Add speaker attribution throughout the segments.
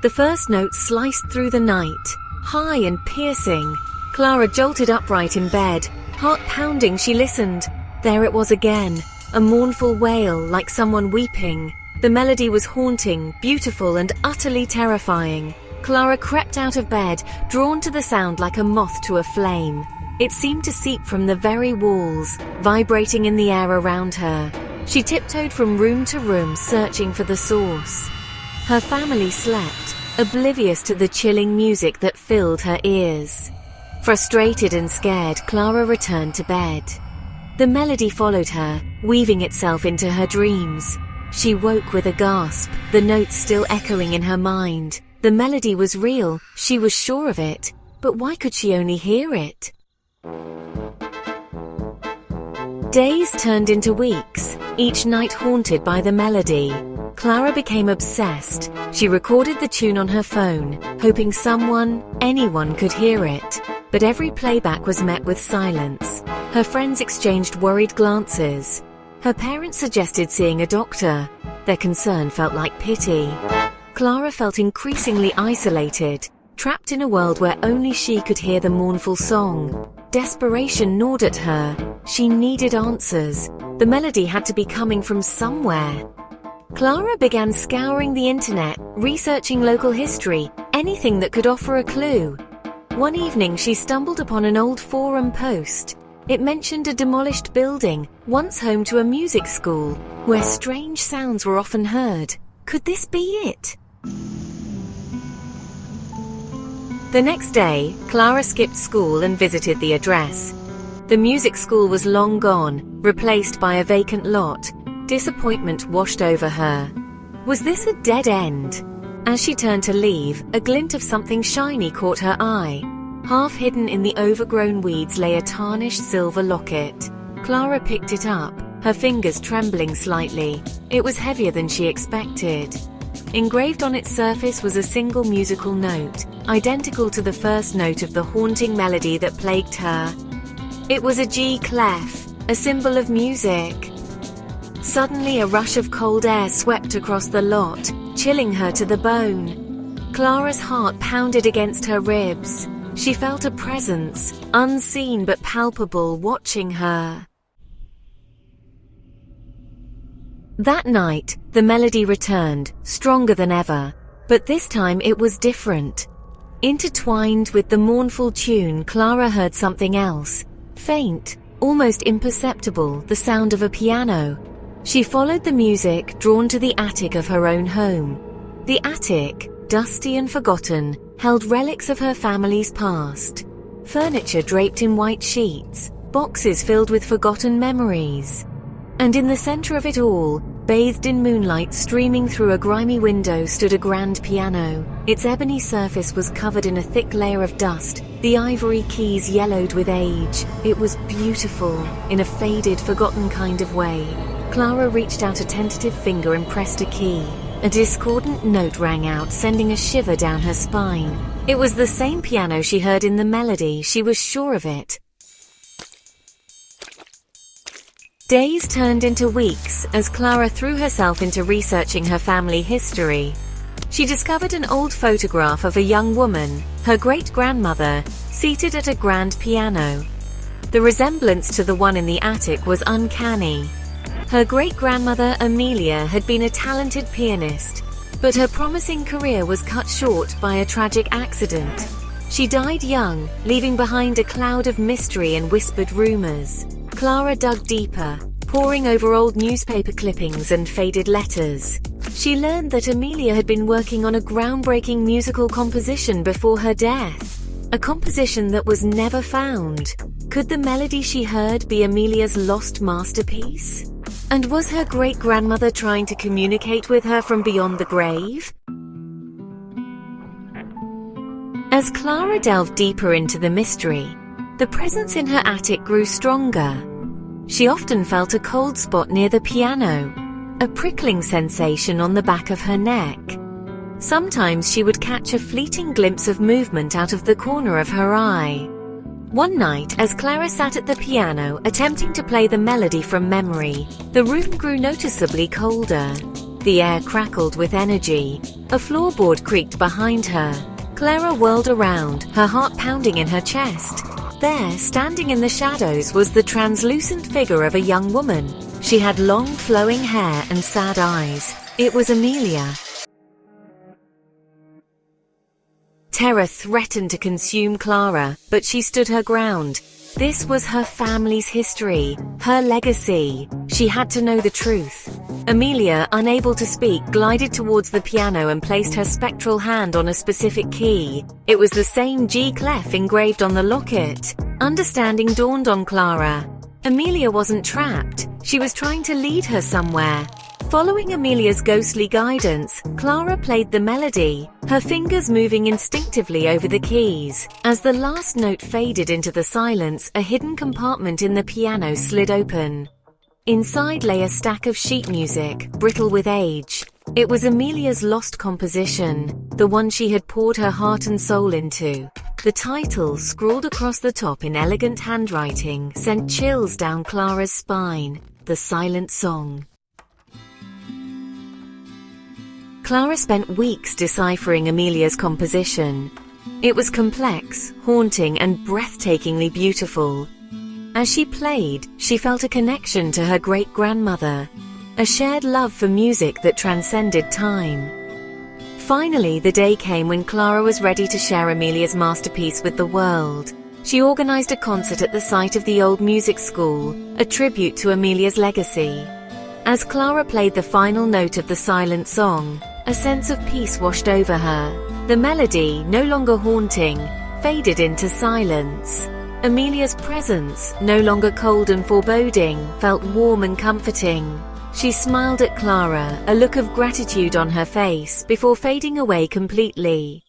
Speaker 1: The first note sliced through the night, high and piercing. Clara jolted upright in bed. Heart pounding, she listened. There it was again, a mournful wail like someone weeping. The melody was haunting, beautiful, and utterly terrifying. Clara crept out of bed, drawn to the sound like a moth to a flame. It seemed to seep from the very walls, vibrating in the air around her. She tiptoed from room to room, searching for the source. Her family slept, oblivious to the chilling music that filled her ears. Frustrated and scared, Clara returned to bed. The melody followed her, weaving itself into her dreams. She woke with a gasp, the notes still echoing in her mind. The melody was real, she was sure of it, but why could she only hear it? Days turned into weeks, each night haunted by the melody. Clara became obsessed. She recorded the tune on her phone, hoping anyone could hear it. But every playback was met with silence. Her friends exchanged worried glances. Her parents suggested seeing a doctor. Their concern felt like pity. Clara felt increasingly isolated, trapped in a world where only she could hear the mournful song. Desperation gnawed at her. She needed answers. The melody had to be coming from somewhere. Clara began scouring the internet, researching local history, anything that could offer a clue. One evening she stumbled upon an old forum post. It mentioned a demolished building, once home to a music school, where strange sounds were often heard. Could this be it? The next day, Clara skipped school and visited the address. The music school was long gone, replaced by a vacant lot. Disappointment washed over her. Was this a dead end? As she turned to leave, a glint of something shiny caught her eye. Half hidden in the overgrown weeds lay a tarnished silver locket. Clara picked it up, her fingers trembling slightly. It was heavier than she expected. Engraved on its surface was a single musical note, identical to the first note of the haunting melody that plagued her. It was a G clef, a symbol of music. Suddenly a rush of cold air swept across the lot, chilling her to the bone. Clara's heart pounded against her ribs. She felt a presence, unseen but palpable, watching her. That night, the melody returned, stronger than ever. But this time it was different. Intertwined with the mournful tune, Clara heard something else. Faint, almost imperceptible, the sound of a piano. She followed the music, drawn to the attic of her own home. The attic, dusty and forgotten, held relics of her family's past. Furniture draped in white sheets, boxes filled with forgotten memories. And in the center of it all, bathed in moonlight streaming through a grimy window, stood a grand piano. Its ebony surface was covered in a thick layer of dust, the ivory keys yellowed with age. It was beautiful, in a faded, forgotten kind of way. Clara reached out a tentative finger and pressed a key. A discordant note rang out, sending a shiver down her spine. It was the same piano she heard in the melody, she was sure of it. Days turned into weeks as Clara threw herself into researching her family history. She discovered an old photograph of a young woman, her great-grandmother, seated at a grand piano. The resemblance to the one in the attic was uncanny. Her great-grandmother, Amelia, had been a talented pianist, but her promising career was cut short by a tragic accident. She died young, leaving behind a cloud of mystery and whispered rumors. Clara dug deeper, poring over old newspaper clippings and faded letters. She learned that Amelia had been working on a groundbreaking musical composition before her death. A composition that was never found. Could the melody she heard be Amelia's lost masterpiece? And was her great-grandmother trying to communicate with her from beyond the grave? As Clara delved deeper into the mystery, the presence in her attic grew stronger. She often felt a cold spot near the piano, a prickling sensation on the back of her neck. Sometimes she would catch a fleeting glimpse of movement out of the corner of her eye. One night, as Clara sat at the piano, attempting to play the melody from memory, the room grew noticeably colder. The air crackled with energy. A floorboard creaked behind her. Clara whirled around, her heart pounding in her chest. There, standing in the shadows, was the translucent figure of a young woman. She had long, flowing hair and sad eyes. It was Amelia. Terror threatened to consume Clara, but she stood her ground. This was her family's history, her legacy. She had to know the truth. Amelia, unable to speak, glided towards the piano and placed her spectral hand on a specific key. It was the same G clef engraved on the locket. Understanding dawned on Clara. Amelia wasn't trapped. She was trying to lead her somewhere. Following Amelia's ghostly guidance, Clara played the melody, her fingers moving instinctively over the keys. As the last note faded into the silence, a hidden compartment in the piano slid open. Inside lay a stack of sheet music, brittle with age. It was Amelia's lost composition, the one she had poured her heart and soul into. The title, scrawled across the top in elegant handwriting, sent chills down Clara's spine. The Silent Song. Clara spent weeks deciphering Amelia's composition. It was complex, haunting, and breathtakingly beautiful. As she played, she felt a connection to her great-grandmother, a shared love for music that transcended time. Finally, the day came when Clara was ready to share Amelia's masterpiece with the world. She organized a concert at the site of the old music school, a tribute to Amelia's legacy. As Clara played the final note of the Silent Song, a sense of peace washed over her. The melody, no longer haunting, faded into silence. Amelia's presence, no longer cold and foreboding, felt warm and comforting. She smiled at Clara, a look of gratitude on her face, before fading away completely.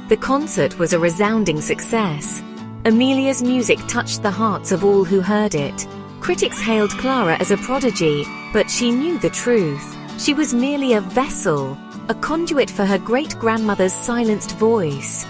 Speaker 1: The concert was a resounding success. Amelia's music touched the hearts of all who heard it. Critics hailed Clara as a prodigy, but she knew the truth. She was merely a vessel, a conduit for her great-grandmother's silenced voice.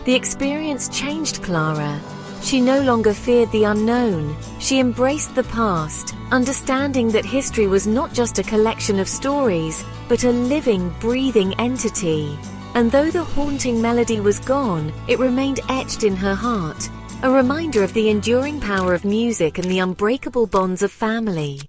Speaker 1: The experience changed Clara. She no longer feared the unknown. She embraced the past, understanding that history was not just a collection of stories, but a living, breathing entity. And though the haunting melody was gone, it remained etched in her heart, a reminder of the enduring power of music and the unbreakable bonds of family.